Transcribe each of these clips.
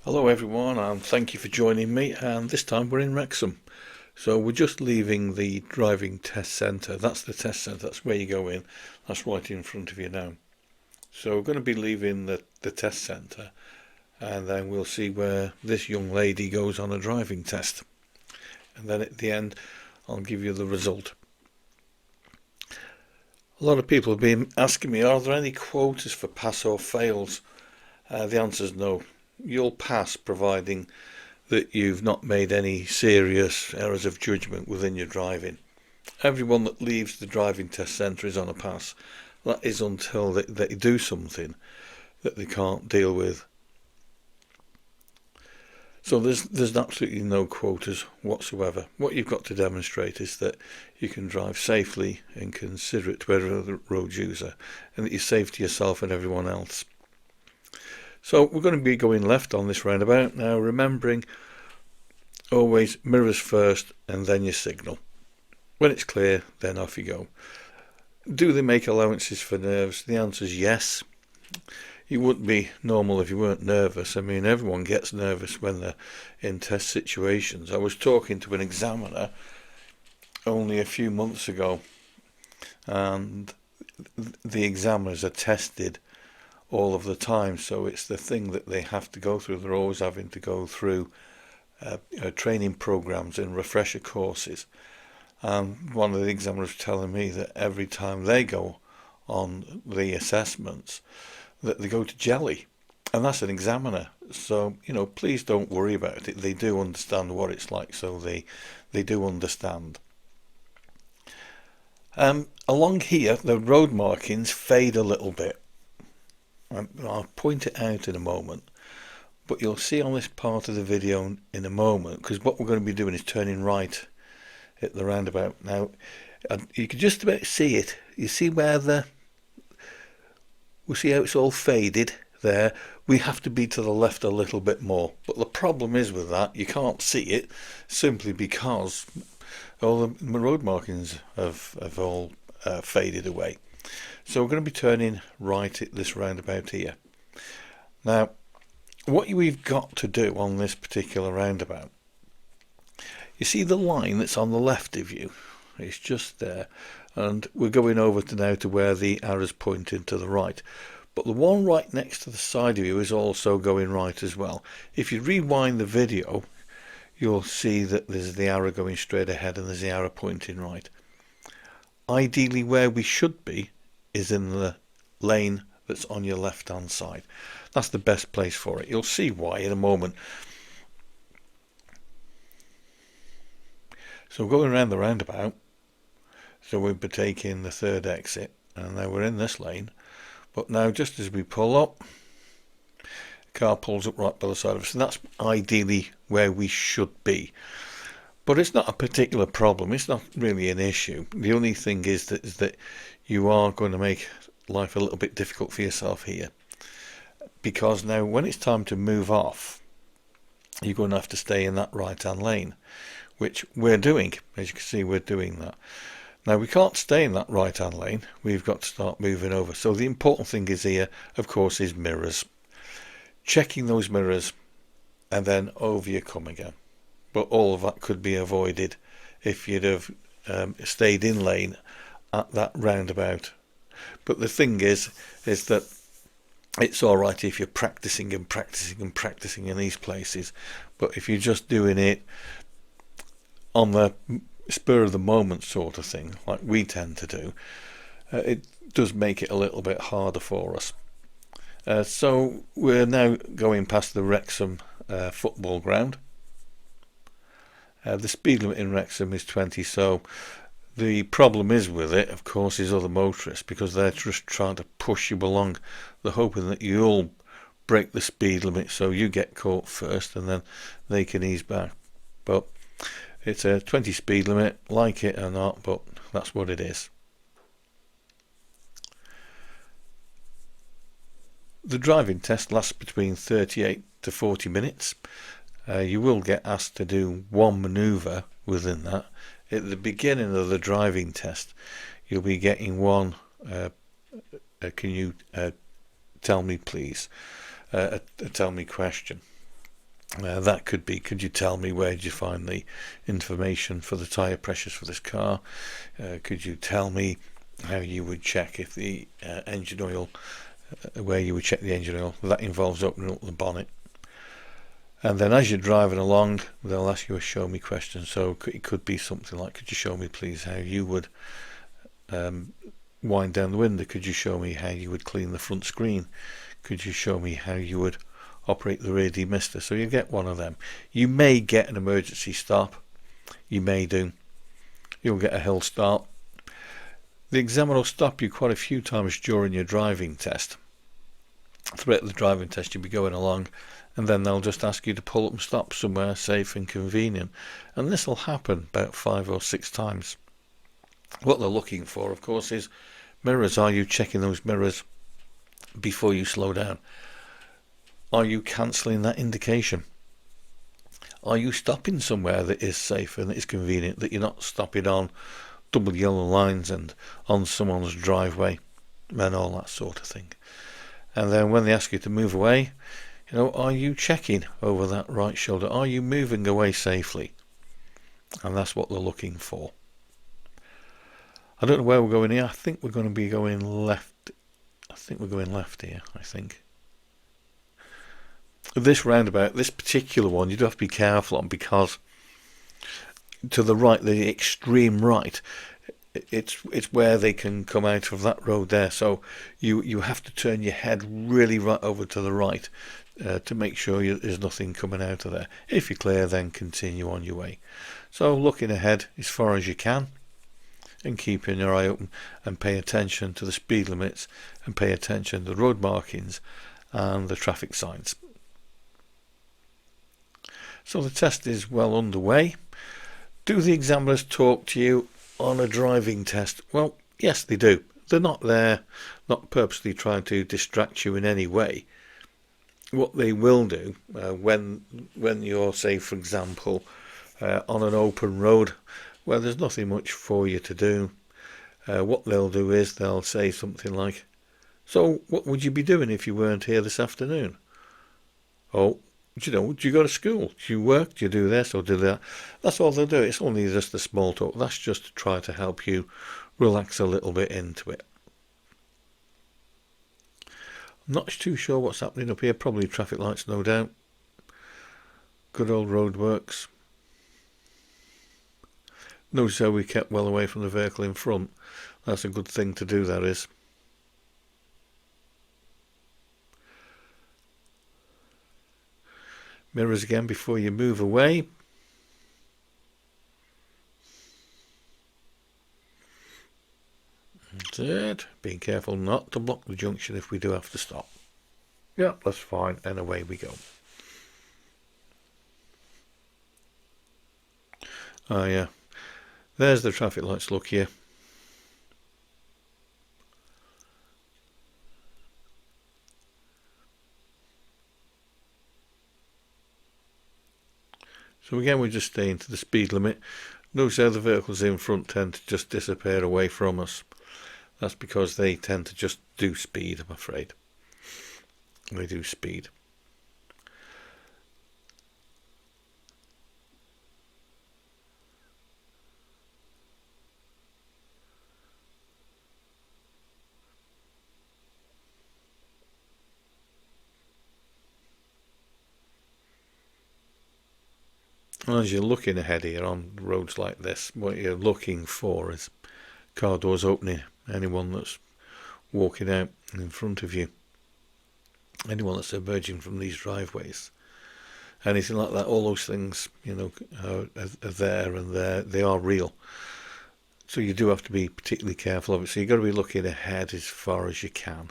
Hello everyone, and thank you for joining me, and this time we're in Wrexham. So we're just leaving the driving test centre. That's the test centre, that's where you go in. That's right in front of you now. So we're going to be leaving the test centre, and then we'll see where this young lady goes on a driving test. And then at the end I'll give you the result. A lot of people have been asking me, are there any quotas for pass or fails? The answer is no. You'll pass providing that you've not made any serious errors of judgment within your driving. Everyone that leaves the driving test centre is on a pass. That is until they do something that they can't deal with. So there's absolutely no quotas whatsoever. What you've got to demonstrate is that you can drive safely and considerate to every other road user, and that you're safe to yourself and everyone else. So we're going to be going left on this roundabout now, remembering always mirrors first and then your signal. When it's clear, then off you go. Do they make allowances for nerves? The answer is yes. You wouldn't be normal if you weren't nervous. I mean, everyone gets nervous when they're in test situations. I was talking to an examiner only a few months ago, and the examiners are tested all of the time, so it's the thing that they have to go through. They're always having to go through training programs and refresher courses. And one of the examiners was telling me that every time they go on the assessments, that they go to jelly, and that's an examiner. So please don't worry about it. They do understand what it's like, so they do understand. Along here, the road markings fade a little bit. I'll point it out in a moment, but you'll see on this part of the video in a moment, because what we're going to be doing is turning right at the roundabout. Now, you can just about see it. You see where we see how it's all faded there. We have to be to the left a little bit more, but the problem is with that, you can't see it simply because all the road markings have all faded away. So we're going to be turning right at this roundabout here. Now, what we've got to do on this particular roundabout, you see the line that's on the left of you, it's just there, and we're going over now to where the arrow's pointing to the right, but the one right next to the side of you is also going right as well. If you rewind the video, you'll see that there's the arrow going straight ahead and there's the arrow pointing right. Ideally, where we should be is in the lane that's on your left hand side. That's the best place for it. You'll see why in a moment. So we're going around the roundabout, so we'll be taking the third exit, and now we're in this lane. But now just as we pull up, the car pulls up right by the side of us, and that's ideally where we should be. But it's not a particular problem. It's not really an issue. The only thing is that you are going to make life a little bit difficult for yourself here, because now when it's time to move off, you're going to have to stay in that right hand lane, which we're doing. As you can see, we're doing that. Now we can't stay in that right hand lane. We've got to start moving over. So the important thing is here, of course, is mirrors. Checking those mirrors, and then over you come again. But all of that could be avoided if you'd have stayed in lane at that roundabout. But the thing is that it's all right if you're practicing and practicing and practicing in these places, but if you're just doing it on the spur of the moment sort of thing, like we tend to do, it does make it a little bit harder for us. So we're now going past the Wrexham football ground. The speed limit in Wrexham is 20, so the problem is with it, of course, is other motorists, because they're just trying to push you along. They're hoping that you'll break the speed limit so you get caught first and then they can ease back. But it's a 20 speed limit, like it or not, but that's what it is. The driving test lasts between 38 to 40 minutes. You will get asked to do one manoeuvre within that. At the beginning of the driving test, you'll be getting one can you tell me please, a tell me question. That could be, could you tell me where did you find the information for the tyre pressures for this car? Could you tell me how you would check if the engine oil, where you would check the engine oil? That involves opening up the bonnet. And then as you're driving along, they'll ask you a show me question. So it could be something like, could you show me please how you would wind down the window? Could you show me how you would clean the front screen? Could you show me how you would operate the rear demister? So you get one of them. You may get an emergency stop. You may do. You'll get a hill start. The examiner will stop you quite a few times during your driving test. Throughout the driving test you'll be going along, and then they'll just ask you to pull up and stop somewhere safe and convenient, and this will happen about 5 or 6 times. What they're looking for, of course, is mirrors. Are you checking those mirrors before you slow down? Are you cancelling that indication? Are you stopping somewhere that is safe and that is convenient, that you're not stopping on double yellow lines and on someone's driveway and all that sort of thing? And then when they ask you to move away, are you checking over that right shoulder? Are you moving away safely? And that's what they're looking for. I don't know where we're going here. I think we're going to be going left. I think we're going left here, I think. This roundabout, this particular one, you do have to be careful on, because to the right, the extreme right, it's where they can come out of that road there. So you have to turn your head really right over to the right to make sure there's nothing coming out of there. If you're clear, then continue on your way. So looking ahead as far as you can and keeping your eye open, and pay attention to the speed limits and pay attention to the road markings and the traffic signs. So the test is well underway. Do the examiners talk to you on a driving test? Well, yes, they do. They're not there, not purposely trying to distract you in any way. What they will do when you're, say, for example, on an open road where there's nothing much for you to do, what they'll do is they'll say something like, so what would you be doing if you weren't here this afternoon? Oh, do you go to school? Do you work? Do you do this or do that? That's all they'll do. It's only just a small talk. That's just to try to help you relax a little bit into it. I'm not too sure what's happening up here. Probably traffic lights, no doubt. Good old roadworks. Notice how we kept well away from the vehicle in front. That's a good thing to do, that is. Mirrors again before you move away. That's it. Being careful not to block the junction if we do have to stop. Yeah, that's fine. And away we go. Oh yeah. There's the traffic lights, look here. So again, we're just staying to the speed limit. Notice how the vehicles in front tend to just disappear away from us. That's because they tend to just do speed, I'm afraid. They do speed. As you're looking ahead here on roads like this, what you're looking for is car doors opening. Anyone that's walking out in front of you, anyone that's emerging from these driveways, anything like that, all those things, are there, and they are real. So you do have to be particularly careful of it. So you've got to be looking ahead as far as you can.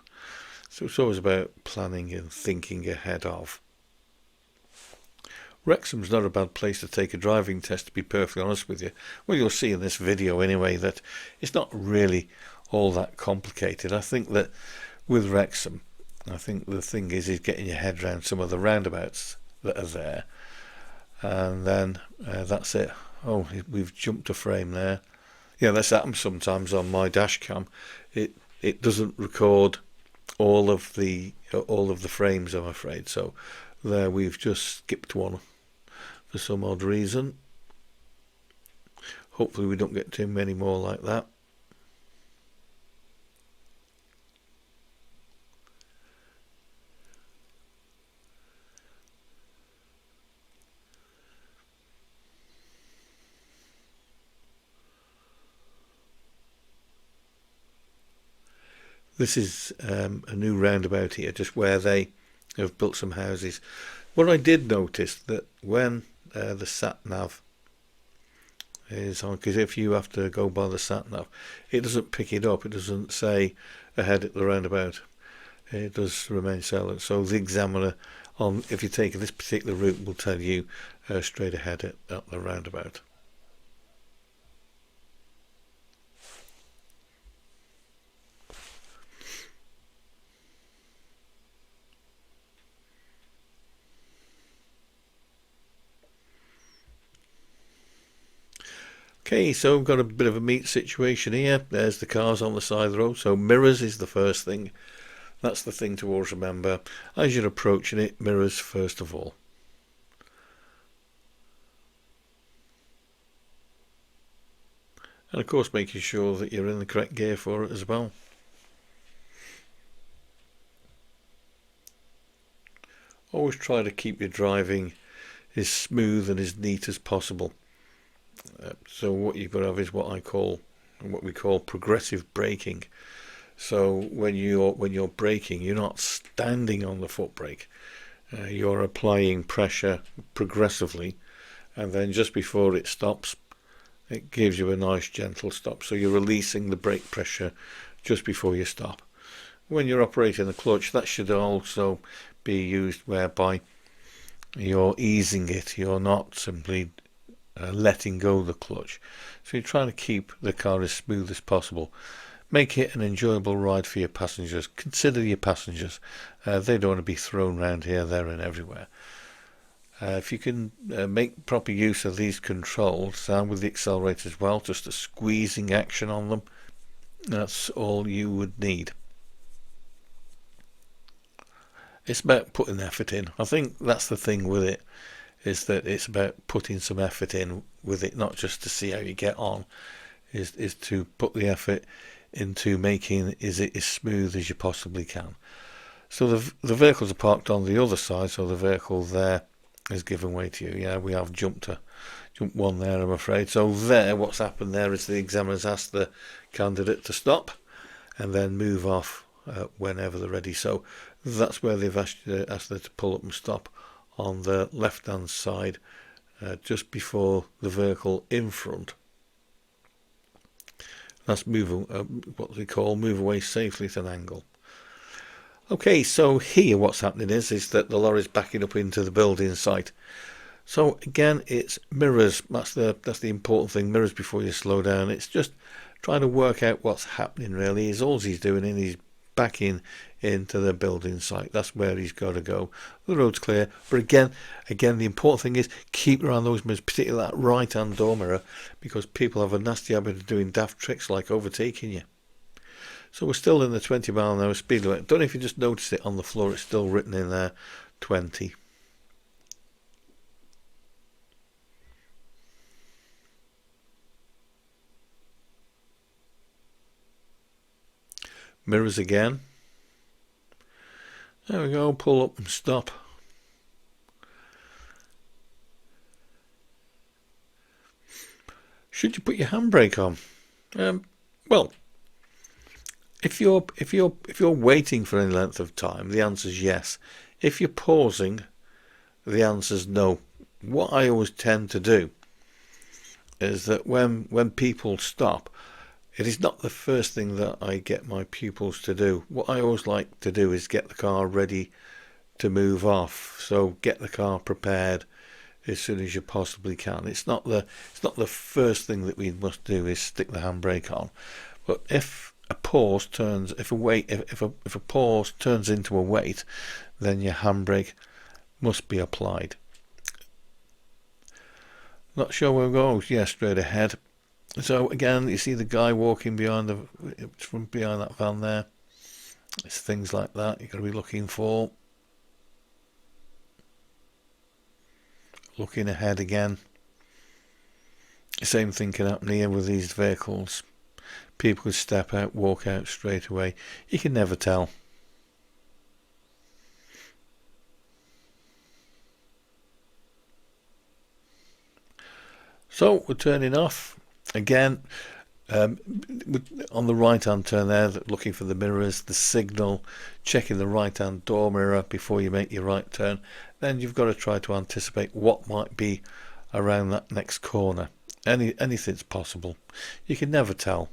So it's always about planning and thinking ahead of. Wrexham's not a bad place to take a driving test, to be perfectly honest with you. Well, you'll see in this video anyway that it's not really all that complicated. I think that with Wrexham, I think the thing is getting your head around some of the roundabouts that are there. And then that's it. Oh, we've jumped a frame there. Yeah, this happens sometimes on my dash cam. It doesn't record all of the frames, I'm afraid. So there, we've just skipped one for some odd reason. Hopefully we don't get too many more like that. This is a new roundabout here, just where they have built some houses. What I did notice that when the sat nav is on, because if you have to go by the sat nav, it doesn't pick it up. It doesn't say ahead at the roundabout. It does remain silent. So the examiner, on if you take this particular route, will tell you straight ahead at the roundabout. Okay, so we've got a bit of a meat situation here. There's the cars on the side of the road. So mirrors is the first thing. That's the thing to always remember. As you're approaching it, mirrors first of all. And of course making sure that you're in the correct gear for it as well. Always try to keep your driving as smooth and as neat as possible. So what you've got to have is what we call progressive braking. So when you're braking, you're not standing on the foot brake. You're applying pressure progressively, and then just before it stops, it gives you a nice gentle stop. So you're releasing the brake pressure just before you stop. When you're operating the clutch, that should also be used whereby you're easing it. You're not simply letting go of the clutch. So you're trying to keep the car as smooth as possible. Make it an enjoyable ride for your passengers. Consider your passengers. They don't want to be thrown around here, there and everywhere. If you can make proper use of these controls and with the accelerator as well, just a squeezing action on them, that's all you would need. It's about putting effort in. I think that's the thing with it, is that it's about putting some effort in with it, not just to see how you get on, is to put the effort into making it as smooth as you possibly can. So the vehicles are parked on the other side, so the vehicle there is given way to you. Yeah, we have jump one there, I'm afraid. So there, what's happened there is the examiner's asked the candidate to stop and then move off whenever they're ready. So that's where they've asked her to pull up and stop on the left hand side, just before the vehicle in front. That's what they call move away safely at an angle. Okay, so here what's happening is that the lorry's backing up into the building site. So again, it's mirrors. That's the important thing. Mirrors before you slow down. It's just trying to work out what's happening. Really, is all he's doing, and he's backing into the building site. That's where he's got to go. The road's clear, but again, the important thing is keep your eye on those mirrors, particularly that right-hand door mirror, because people have a nasty habit of doing daft tricks like overtaking you. So we're still in the 20 mile an hour speed limit. Don't know if you just noticed it on the floor, it's still written in there, 20. Mirrors again. There we go, pull up and stop. Should you put your handbrake on? Well, if you're waiting for any length of time, the answer is yes. If you're pausing, the answer is no. What I always tend to do is that when people stop, it is not the first thing that I get my pupils to do. What I always like to do is get the car ready to move off. So get the car prepared as soon as you possibly can. It's not the first thing that we must do is stick the handbrake on. But if a pause turns into a wait, then your handbrake must be applied. Not sure where we go. Yeah, straight ahead. So again, you see the guy walking behind that van there. It's things like that you've got to be looking for. Looking ahead again. Same thing can happen here with these vehicles. People could step out, walk out straight away. You can never tell. So we're turning off again. On the right hand turn there, looking for the mirrors, the signal, checking the right hand door mirror before you make your right turn. Then you've got to try to anticipate what might be around that next corner. Anything's possible. You can never tell.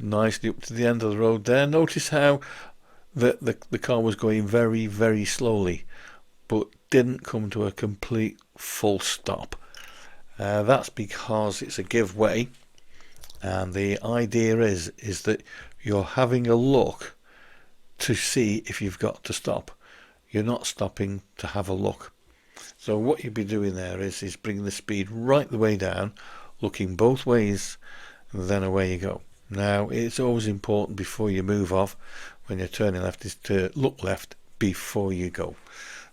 Nicely up to the end of the road there. Notice how the car was going very, very slowly, but didn't come to a complete full stop. That's because it's a give way, and the idea is that you're having a look to see if you've got to stop. You're not stopping to have a look. So what you'd be doing there is bringing the speed right the way down, looking both ways, and then away you go. Now, it's always important before you move off, when you're turning left, is to look left before you go.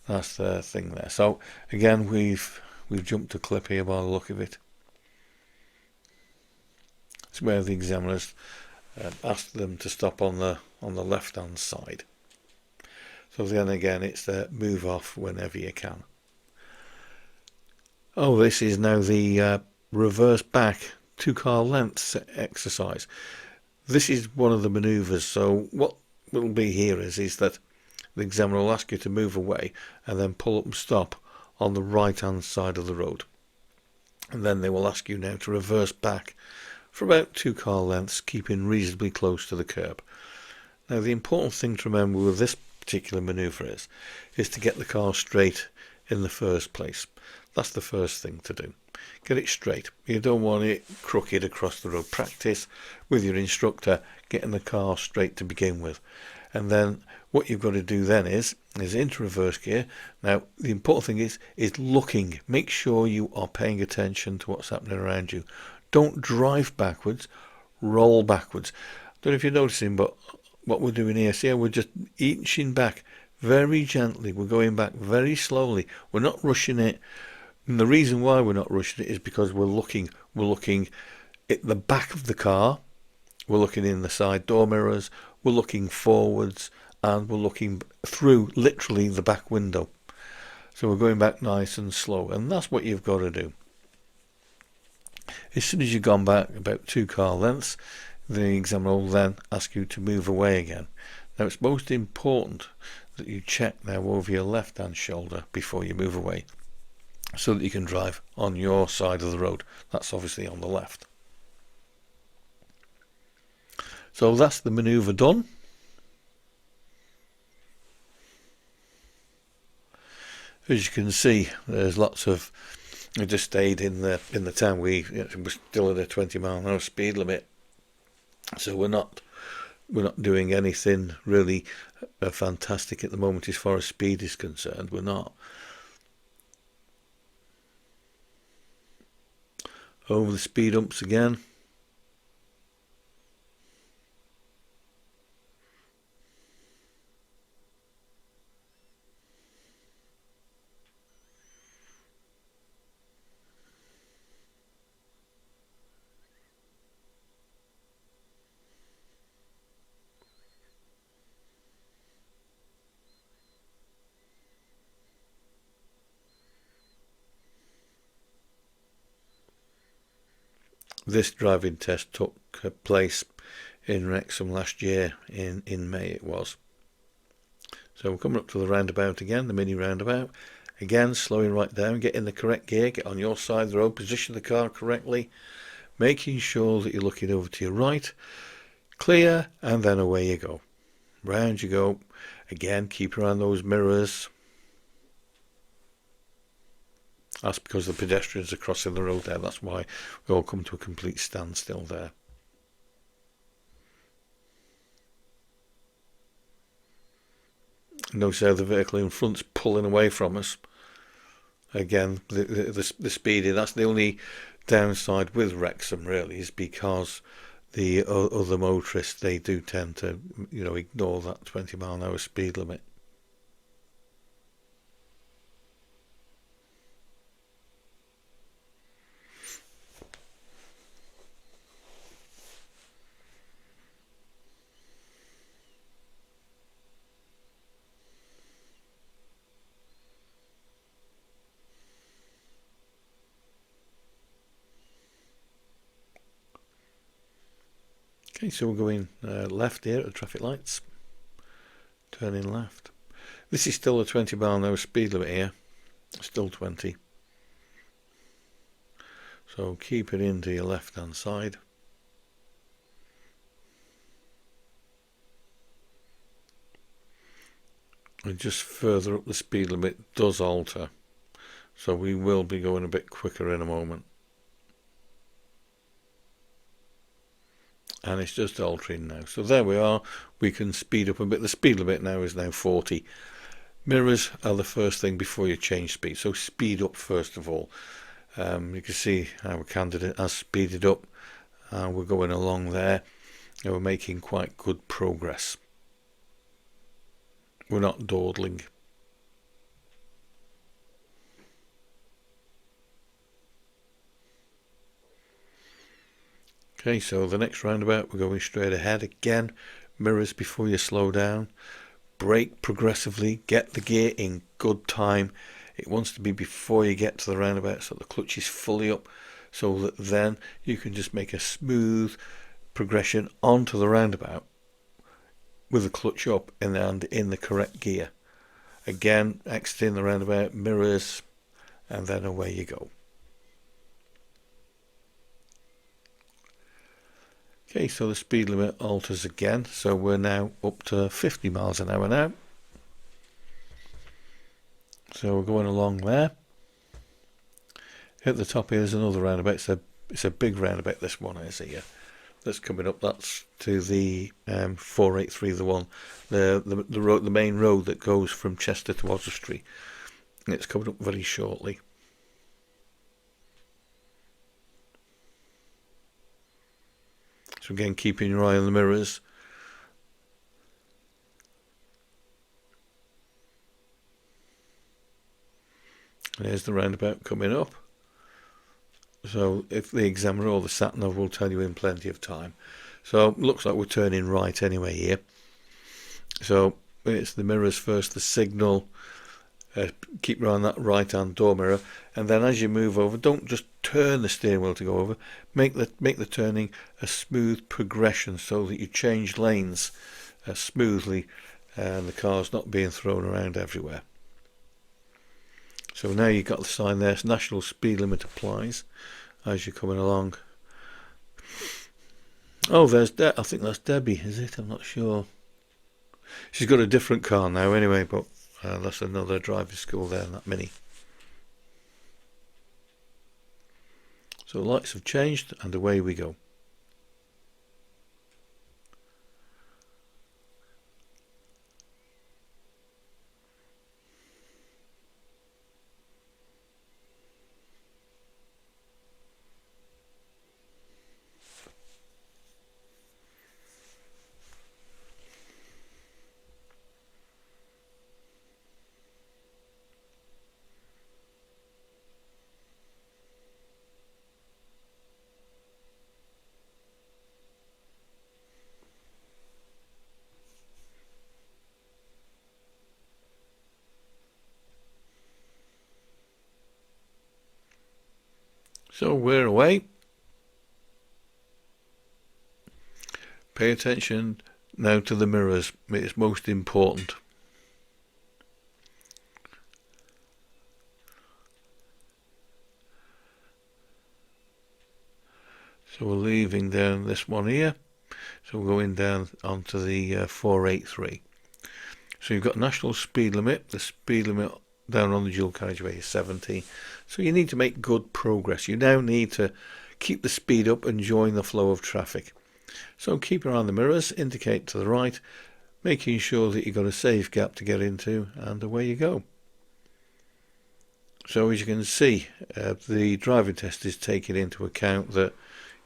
That's the thing there. So again, we've jumped a clip here by the look of it. It's where the examiners asked them to stop on the left hand side. So then again, it's move off whenever you can. Oh, this is now the reverse back 2 car lengths exercise. This is one of the manoeuvres. So what will be here is that the examiner will ask you to move away and then pull up and stop on the right hand side of the road, and then they will ask you now to reverse back for about 2 car lengths, keeping reasonably close to the curb. Now, the important thing to remember with this particular manoeuvre is to get the car straight in the first place. That's the first thing to do. Get it straight. You don't want it crooked across the road. Practice with your instructor getting the car straight to begin with. And then what you've got to do then is into reverse gear. Now, the important thing is looking. Make sure you are paying attention to what's happening around you. Don't drive backwards, roll backwards. I don't know if you're noticing, but what we're doing here, see how we're just inching back very gently. We're going back very slowly. We're not rushing it. And the reason why we're not rushing it is because we're looking at the back of the car, we're looking in the side door mirrors, we're looking forwards, and we're looking through literally the back window. So we're going back nice and slow, and that's what you've got to do. As soon as you've gone back about 2 car lengths, the examiner will then ask you to move away again. Now, it's most important that you check now over your left hand shoulder before you move away, so that you can drive on your side of the road. That's obviously on the left. So that's the manoeuvre done. As you can see, there's lots of. I just stayed in the town. We're still at a 20-mile-an-hour speed limit, so we're not doing anything really fantastic at the moment as far as speed is concerned. We're not. Over the speed humps again. This driving test took place in Wrexham last year, in May it was. So we're coming up to the roundabout again, the mini roundabout. Again, slowing right down, get in the correct gear, get on your side of the road, position the car correctly, making sure that you're looking over to your right, clear, and then away you go. Round you go. Again, keep around those mirrors. That's because the pedestrians are crossing the road there. That's why we all come to a complete standstill there. Notice how the vehicle in front's pulling away from us. Again, the speeding, that's the only downside with Wrexham really, is because the other motorists, they do tend to, ignore that 20-mile-an-hour speed limit. Okay, so we're going left here at the traffic lights, turning left. This is still a 20-mile-an-hour speed limit here, still 20. So keep it into your left hand side. And just further up the speed limit does alter, so we will be going a bit quicker in a moment. And it's just altering now. So there we are. We can speed up a bit. The speed limit now is now 40. Mirrors are the first thing before you change speed. So speed up first of all. You can see our candidate has speeded up. We're going along there. And we're making quite good progress. We're not dawdling. Okay, so the next roundabout, we're going straight ahead again. Mirrors before you slow down. Brake progressively. Get the gear in good time. It wants to be before you get to the roundabout, so the clutch is fully up, so that then you can just make a smooth progression onto the roundabout with the clutch up and in the correct gear. Again, exiting the roundabout, mirrors, and then away you go. Okay, so the speed limit alters again, so we're now up to 50 miles an hour now. So we're going along there. At the top here there's another roundabout. It's a big roundabout, this one is here. That's coming up. That's to the 483, the one, the road, the main road that goes from Chester to Oswestry. And it's coming up very shortly. So again, keeping your eye on the mirrors. And here's the roundabout coming up. So if the examiner or the sat-nav will tell you in plenty of time. So looks like we're turning right anyway here. So it's the mirrors first, the signal. Keep your eye on that right-hand door mirror, and then as you move over, don't just turn the steering wheel to go over. Make the turning a smooth progression, so that you change lanes smoothly, and the car's not being thrown around everywhere. So now you've got the sign there. National speed limit applies as you're coming along. Oh, there's I think that's Debbie, is it? I'm not sure. She's got a different car now anyway, but that's another driving school there in that Mini. So the lights have changed and away we go. So we're away. Pay attention now to the mirrors. It's most important. So we're leaving down this one here. So we're going down onto the 483. So you've got national speed limit. The speed limit down on the dual carriageway is 70. So you need to make good progress. You now need to keep the speed up and join the flow of traffic. So keep around the mirrors, indicate to the right, making sure that you've got a safe gap to get into, and away you go. So as you can see, the driving test is taking into account that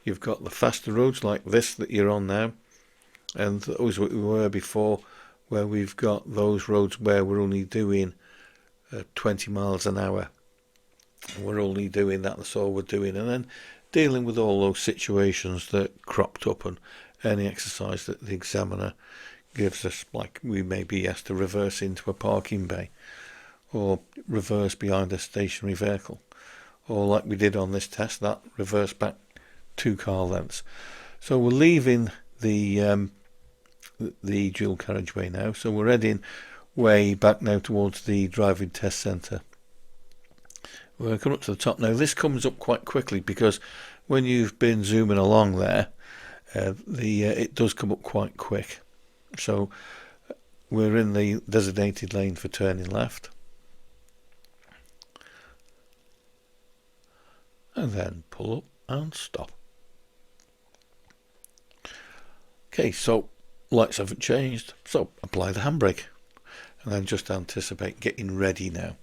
you've got the faster roads like this that you're on now, and those we were before, where we've got those roads where we're only doing 20 miles an hour. We're only doing that, that's all we're doing, and then dealing with all those situations that cropped up and any exercise that the examiner gives us, like we may be asked to reverse into a parking bay or reverse behind a stationary vehicle, or like we did on this test, that reverse back 2 car lengths. So we're leaving the dual carriageway now, so we're heading way back now towards the driving test centre. We're coming up to the top now. This comes up quite quickly because when you've been zooming along there, it does come up quite quick. So we're in the designated lane for turning left, and then pull up and stop. Okay, so lights haven't changed, so apply the handbrake and then just anticipate getting ready now.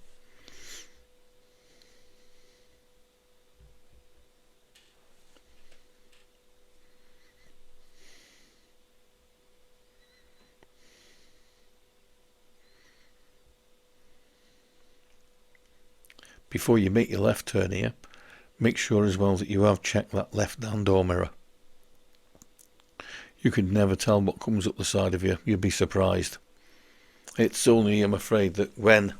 Before you make your left turn here, make sure as well that you have checked that left-hand door mirror. You could never tell what comes up the side of you. You'd be surprised. It's only, I'm afraid, that when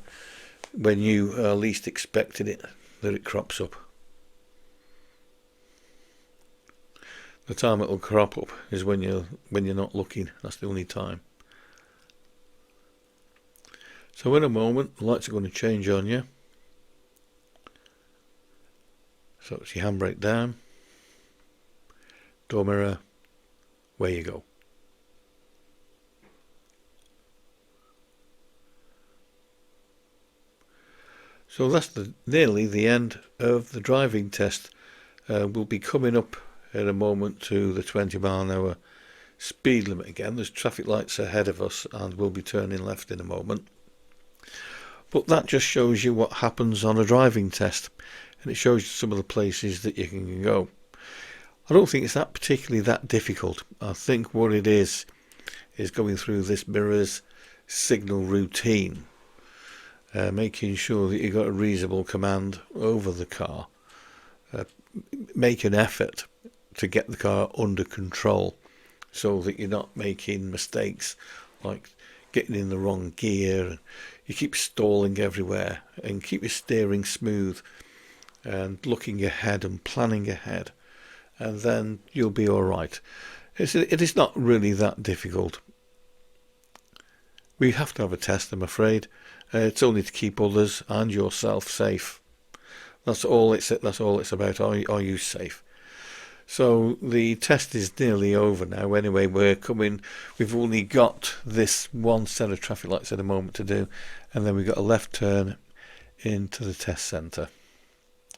you are least expecting it, that it crops up. The time it'll crop up is when you're not looking. That's the only time. So in a moment, the lights are going to change on you. So it's your handbrake down, door mirror, away you go. So that's nearly the end of the driving test. We'll be coming up in a moment to the 20 mile an hour speed limit again. There's traffic lights ahead of us and we'll be turning left in a moment. But that just shows you what happens on a driving test, and it shows you some of the places that you can go. I don't think it's particularly that difficult. I think what it is going through this mirror's signal routine, making sure that you've got a reasonable command over the car, make an effort to get the car under control so that you're not making mistakes like getting in the wrong gear. You keep stalling everywhere, and keep your steering smooth and looking ahead and planning ahead, and then you'll be all right. It is not really that difficult. We have to have a test, I'm afraid. It's only to keep others and yourself safe. That's all it's about. Are you safe? So the test is nearly over now. Anyway, we've only got this one set of traffic lights at the moment to do, and then we've got a left turn into the test centre.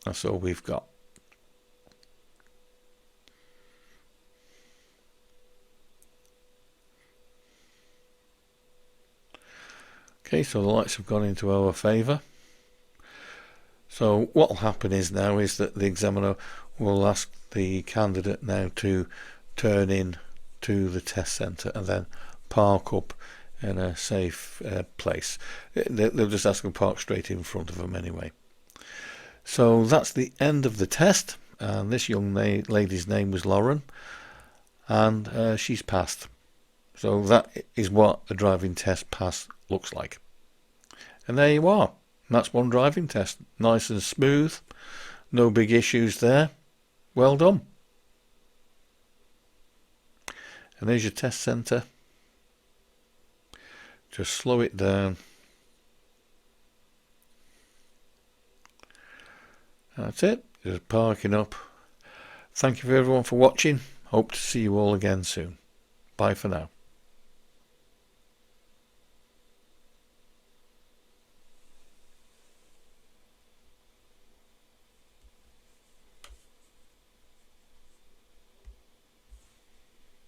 That's all we've got. Okay, so the lights have gone into our favour. So what will happen is that the examiner will ask the candidate now to turn in to the test centre and then park up in a safe place. They'll just ask them to park straight in front of them anyway. So that's the end of the test, and this young lady's name was Lauren, and she's passed. So that is what a driving test pass looks like. And there you are. That's one driving test. Nice and smooth. No big issues there. Well done. And there's your test centre. Just slow it down. That's it. Just parking up. Thank you for everyone for watching. Hope to see you all again soon. Bye for now.